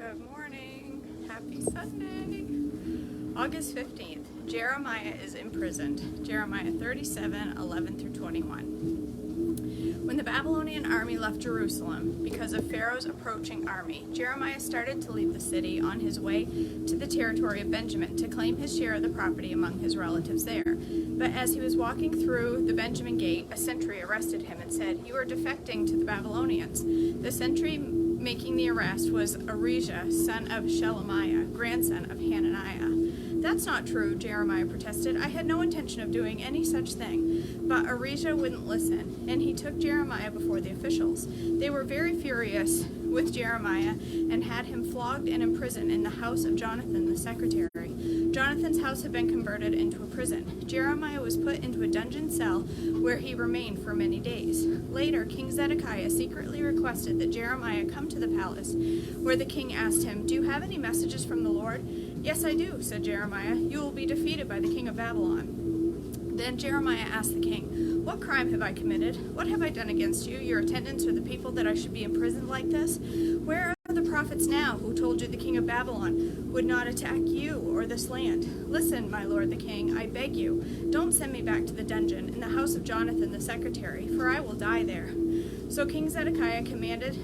Good morning. Happy Sunday. August 15th. Jeremiah is imprisoned. Jeremiah 37:11 through 21. When the Babylonian army left Jerusalem because of Pharaoh's approaching army, Jeremiah started to leave the city on his way to the territory of Benjamin to claim his share of the property among his relatives there. But as he was walking through the Benjamin gate, a sentry arrested him and said, "You are defecting to the Babylonians." The sentry making the arrest was Arijah, son of Shelemiah, grandson of Hananiah. "That's not true," Jeremiah protested. "I had no intention of doing any such thing." But Arijah wouldn't listen, and he took Jeremiah before the officials. They were very furious with Jeremiah and had him flogged and imprisoned in the house of Jonathan the secretary. Jonathan's house had been converted into a prison. Jeremiah was put into a dungeon cell where he remained for many days. Later, King Zedekiah secretly requested that Jeremiah come to the palace, where the king asked him, "Do you have any messages from the Lord?" "Yes, I do," said Jeremiah. "You will be defeated by the king of Babylon." Then Jeremiah asked the king, "What crime have I committed? What have I done against you, your attendants, or the people, that I should be imprisoned like this? Where are the prophets now who told you the king of Babylon would not attack you or this land? Listen, my lord the king, I beg you, don't send me back to the dungeon in the house of Jonathan the secretary, for I will die there." So King Zedekiah commanded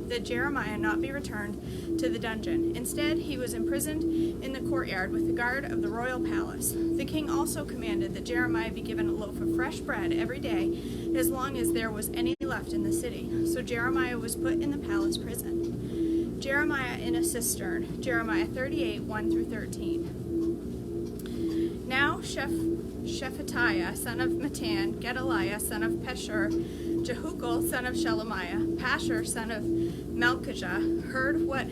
that Jeremiah not be returned to the dungeon. Instead, he was imprisoned in the courtyard with the guard of the royal palace. The king also commanded that Jeremiah be given a loaf of fresh bread every day, as long as there was any left in the city. So Jeremiah was put in the palace prison. Jeremiah in a cistern. Jeremiah 38:1 through 13. Now Shephatiah, son of Matan, Gedaliah, son of Peshur, Jehukal, son of Shelemiah, Pashur, son of Malchijah, heard what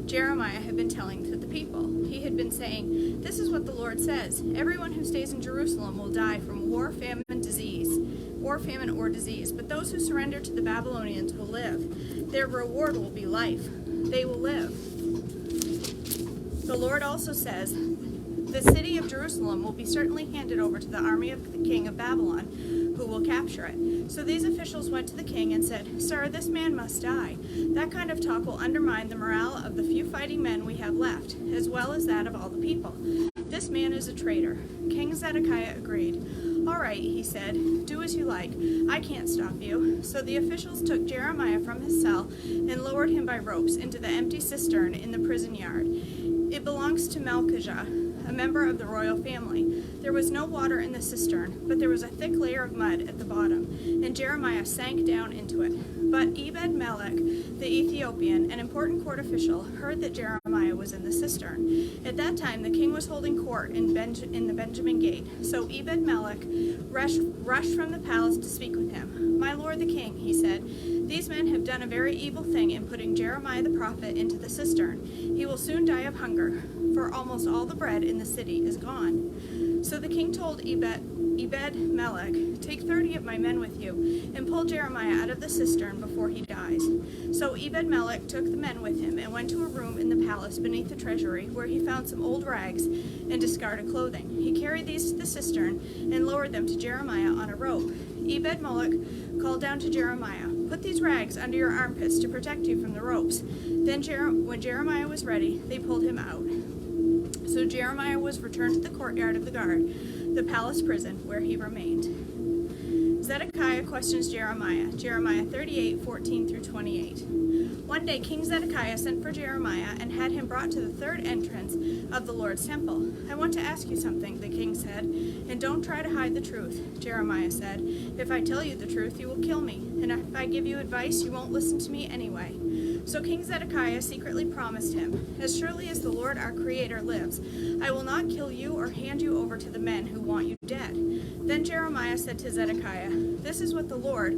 Jeremiah had been telling to the people. He had been saying, "This is what the Lord says. Everyone who stays in Jerusalem will die from war, famine, or disease. But those who surrender to the Babylonians will live. Their reward will be life. They will live." The Lord also says, "The city of Jerusalem will be certainly handed over to the army of the king of Babylon, who will capture it." So these officials went to the king and said, "Sir, this man must die. That kind of talk will undermine the morale of the few fighting men we have left, as well as that of all the people. This man is a traitor." King Zedekiah agreed. "All right," he said, "do as you like. I can't stop you." So the officials took Jeremiah from his cell and lowered him by ropes into the empty cistern in the prison yard. It belongs to Malchijah, a member of the royal family. There was no water in the cistern, but there was a thick layer of mud at the bottom, and Jeremiah sank down into it. But Ebed-Melech, the Ethiopian, an important court official, heard that Jeremiah was in the cistern. At that time, the king was holding court in the Benjamin gate. So Ebed-Melech rushed from the palace to speak with him. "My lord the king," he said, "these men have done a very evil thing in putting Jeremiah the prophet into the cistern. He will soon die of hunger, for almost all the bread in the city is gone." So the king told Ebed-Melech, "Take 30 of my men with you, and pull Jeremiah out of the cistern before he dies." So Ebed-Melech took the men with him and went to a room in the palace beneath the treasury, where he found some old rags and discarded clothing. He carried these to the cistern and lowered them to Jeremiah on a rope. Ebed-Melech called down to Jeremiah, "Put these rags under your armpits to protect you from the ropes." Then when Jeremiah was ready, they pulled him out. So Jeremiah was returned to the courtyard of the guard, the palace prison, where he remained. Zedekiah questions Jeremiah. Jeremiah 38:14 through 28. One day King Zedekiah sent for Jeremiah and had him brought to the third entrance of the Lord's temple. "I want to ask you something," the king said, "and don't try to hide the truth." Jeremiah said, "If I tell you the truth, you will kill me, and if I give you advice, you won't listen to me anyway." So King Zedekiah secretly promised him, "As surely as the Lord our Creator lives, I will not kill you or hand you over to the men who want you dead." Then Jeremiah said to Zedekiah, "This is what the Lord,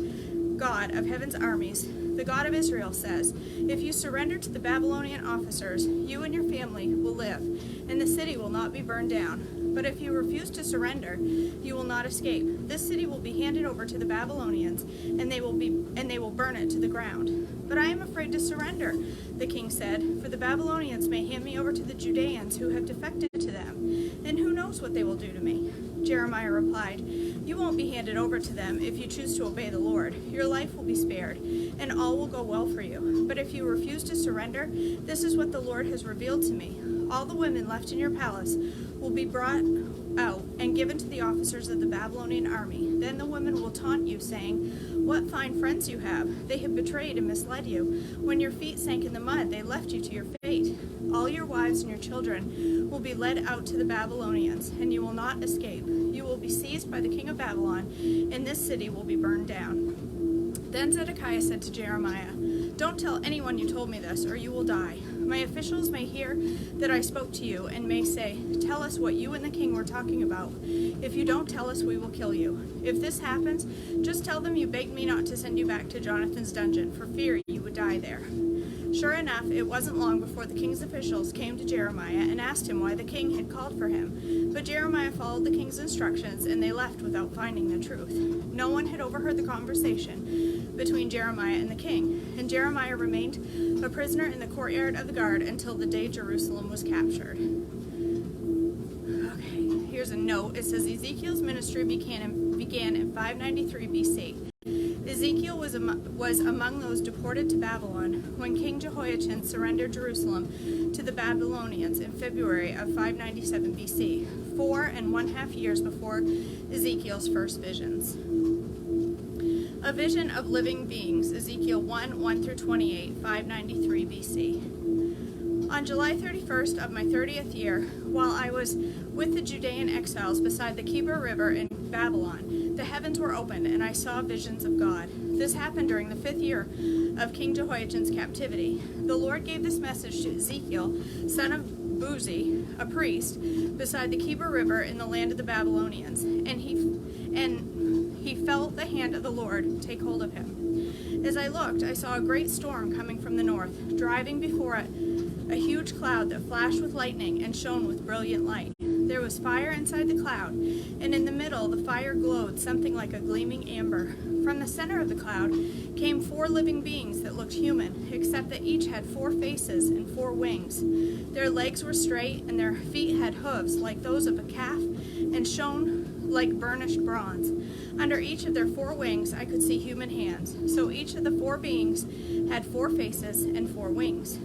God of heaven's armies, the God of Israel, says, if you surrender to the Babylonian officers, you and your family will live, and the city will not be burned down. But if you refuse to surrender, you will not escape. This city will be handed over to the Babylonians, and they will burn it to the ground." "But I am afraid to surrender," the king said, "for the Babylonians may hand me over to the Judeans who have defected to them, and who knows what they will do to me." Jeremiah replied, "You won't be handed over to them if you choose to obey the Lord. Your life will be spared, and all will go well for you. But if you refuse to surrender, this is what the Lord has revealed to me. All the women left in your palace will be brought out and given to the officers of the Babylonian army. Then the women will taunt you, saying, 'What fine friends you have! They have betrayed and misled you. When your feet sank in the mud, they left you to your fate. All your wives and your children will be led out to the Babylonians, and you will not escape. You will be seized by the king of Babylon, and this city will be burned down.'" Then Zedekiah said to Jeremiah, "Don't tell anyone you told me this, or you will die. My officials may hear that I spoke to you and may say, 'Tell us what you and the king were talking about. If you don't tell us, we will kill you.' If this happens, just tell them you begged me not to send you back to Jonathan's dungeon for fear you would die there." Sure enough, it wasn't long before the king's officials came to Jeremiah and asked him why the king had called for him. But Jeremiah followed the king's instructions, and they left without finding the truth. No one had overheard the conversation between Jeremiah and the king, and Jeremiah remained a prisoner in the courtyard of the guard until the day Jerusalem was captured. Okay, here's a note. It says Ezekiel's ministry began in 593 BC. Ezekiel was among those deported to Babylon when King Jehoiachin surrendered Jerusalem to the Babylonians in February of 597 BC, 4.5 years before Ezekiel's first visions. A vision of living beings, Ezekiel 1:1-28, 593 BC. On July 31st of my 30th year, while I was with the Judean exiles beside the Kebra River in Babylon, the heavens were opened, and I saw visions of God. This happened during the 5th year of King Jehoiachin's captivity. The Lord gave this message to Ezekiel, son of Buzi, a priest, beside the Kebra River in the land of the Babylonians, and he felt the hand of the Lord take hold of him. As I looked, I saw a great storm coming from the north, driving before it a huge cloud that flashed with lightning and shone with brilliant light. There was fire inside the cloud, and in the middle the fire glowed something like a gleaming amber. From the center of the cloud came 4 living beings that looked human, except that each had 4 faces and 4 wings. Their legs were straight, and their feet had hooves like those of a calf, and shone like burnished bronze. Under each of their 4 wings I could see human hands. So each of the 4 beings had 4 faces and 4 wings.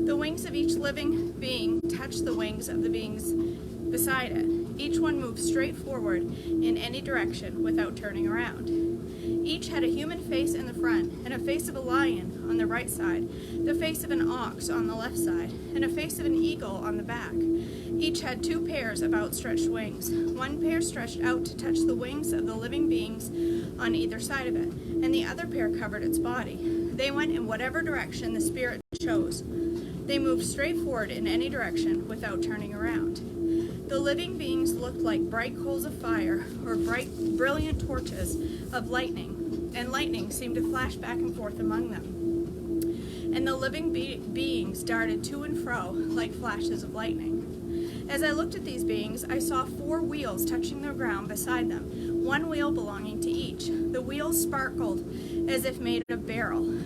The wings of each living being touched the wings of the beings beside it. Each one moved straight forward in any direction without turning around. Each had a human face in the front, and a face of a lion on the right side, the face of an ox on the left side, and a face of an eagle on the back. Each had 2 pairs of outstretched wings. One pair stretched out to touch the wings of the living beings on either side of it, and the other pair covered its body. They went in whatever direction the Spirit chose. They moved straight forward in any direction without turning around. The living beings looked like bright coals of fire or bright, brilliant torches of lightning, and lightning seemed to flash back and forth among them. And the living beings darted to and fro like flashes of lightning. As I looked at these beings, I saw 4 wheels touching the ground beside them, 1 wheel belonging to each. The wheels sparkled as if made of beryl.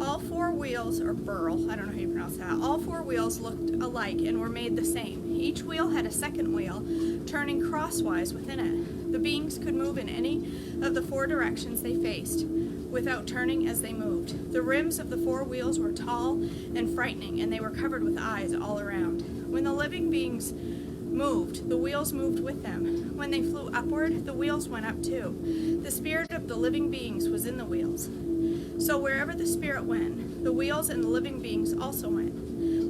All 4 wheels, or burl, I don't know how you pronounce that, all 4 wheels looked alike and were made the same. Each wheel had a second wheel turning crosswise within it. The beings could move in any of the 4 directions they faced without turning as they moved. The rims of the 4 wheels were tall and frightening, and they were covered with eyes all around. When the living beings moved, the wheels moved with them. When they flew upward, the wheels went up too. The spirit of the living beings was in the wheels. So wherever the Spirit went, the wheels and the living beings also went.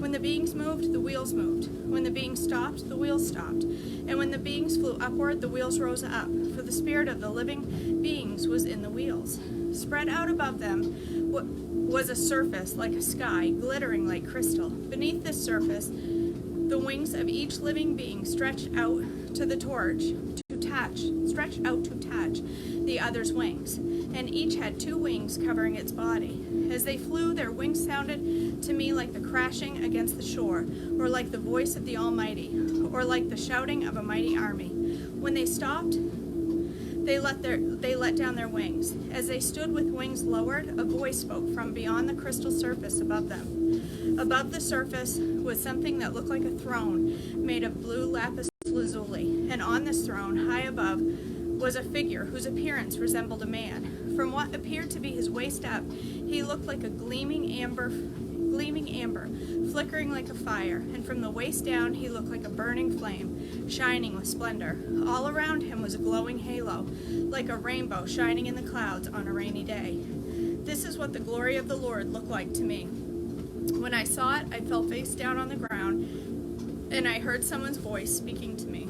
When the beings moved, the wheels moved. When the beings stopped, the wheels stopped. And when the beings flew upward, the wheels rose up, for the spirit of the living beings was in the wheels. Spread out above them was a surface like a sky, glittering like crystal. Beneath this surface, the wings of each living being stretched out to touch the other's wings, and each had 2 wings covering its body. As they flew, their wings sounded to me like the crashing against the shore, or like the voice of the Almighty, or like the shouting of a mighty army. When they stopped, they let down their wings. As they stood with wings lowered, a voice spoke from beyond the crystal surface above them. Above the surface was something that looked like a throne made of blue lapis lazuli, and on this throne, high above, was a figure whose appearance resembled a man. From what appeared to be his waist up, he looked like a gleaming amber, flickering like a fire, and from the waist down he looked like a burning flame, shining with splendor. All around him was a glowing halo, like a rainbow shining in the clouds on a rainy day. This is what the glory of the Lord looked like to me. When I saw it, I fell face down on the ground, and I heard someone's voice speaking to me.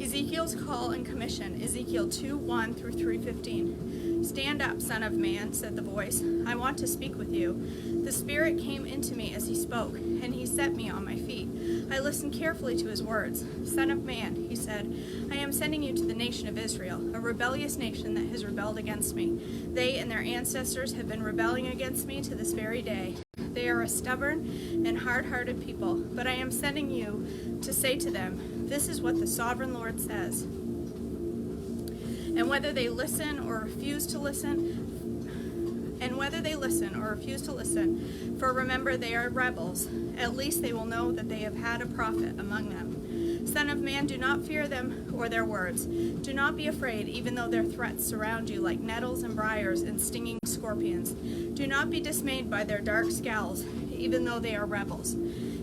Ezekiel's call and commission, Ezekiel 2:1 through 3:15. Stand up, son of man, said the voice. I want to speak with you. The Spirit came into me as he spoke, and he set me on my feet. I listened carefully to his words. Son of man, he said, I am sending you to the nation of Israel, a rebellious nation that has rebelled against me. They and their ancestors have been rebelling against me to this very day. They are a stubborn and hard-hearted people, but I am sending you to say to them, this is what the sovereign Lord says. And whether they listen or refuse to listen, for remember they are rebels, at least they will know that they have had a prophet among them. Son of man, do not fear them or their words. Do not be afraid, even though their threats surround you like nettles and briars and stinging scorpions. Do not be dismayed by their dark scowls, even though they are rebels.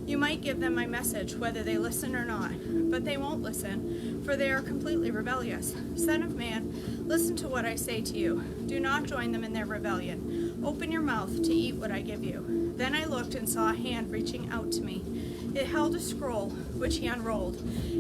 You might give them my message, whether they listen or not, but they won't listen, for they are completely rebellious. Son of man, listen to what I say to you. Do not join them in their rebellion. Open your mouth to eat what I give you. Then I looked and saw a hand reaching out to me. It held a scroll, which he unrolled,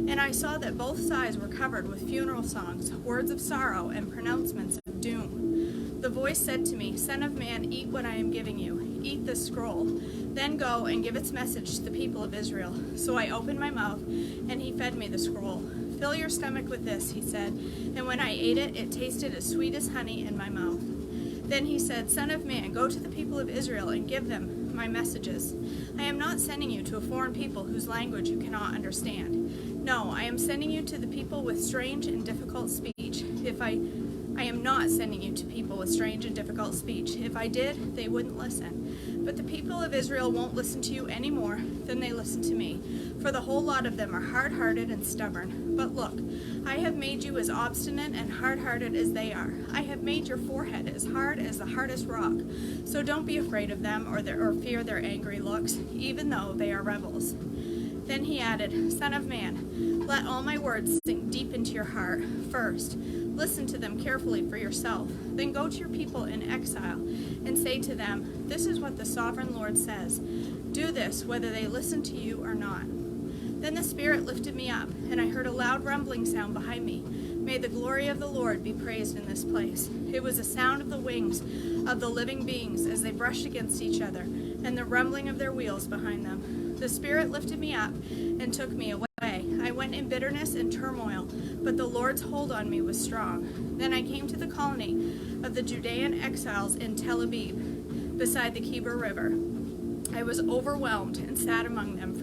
and I saw that both sides were covered with funeral songs, words of sorrow, and pronouncements of doom. The voice said to me, Son of man, eat what I am giving you. Eat this scroll. Then go and give its message to the people of Israel. So I opened my mouth, and he fed me the scroll. Fill your stomach with this, he said, and when I ate it, it tasted as sweet as honey in my mouth. Then he said, Son of man, go to the people of Israel and give them my messages. I am not sending you to a foreign people whose language you cannot understand. No, I am sending you to the people with strange and difficult speech. I am not sending you to people with strange and difficult speech. If I did, they wouldn't listen. But the people of Israel won't listen to you any more than they listen to me, for the whole lot of them are hard-hearted and stubborn. But look, I have made you as obstinate and hard-hearted as they are. I have made your forehead as hard as the hardest rock. So don't be afraid of them or fear their angry looks, even though they are rebels. Then he added, Son of man, let all my words sink deep into your heart. First, listen to them carefully for yourself. Then go to your people in exile and say to them, this is what the sovereign Lord says. Do this whether they listen to you or not. Then the Spirit lifted me up, and I heard a loud rumbling sound behind me. May the glory of the Lord be praised in this place. It was the sound of the wings of the living beings as they brushed against each other, and the rumbling of their wheels behind them. The Spirit lifted me up and took me away. I went in bitterness and turmoil, but the Lord's hold on me was strong. Then I came to the colony of the Judean exiles in Tel Aviv, beside the Kebir River. I was overwhelmed and sat among them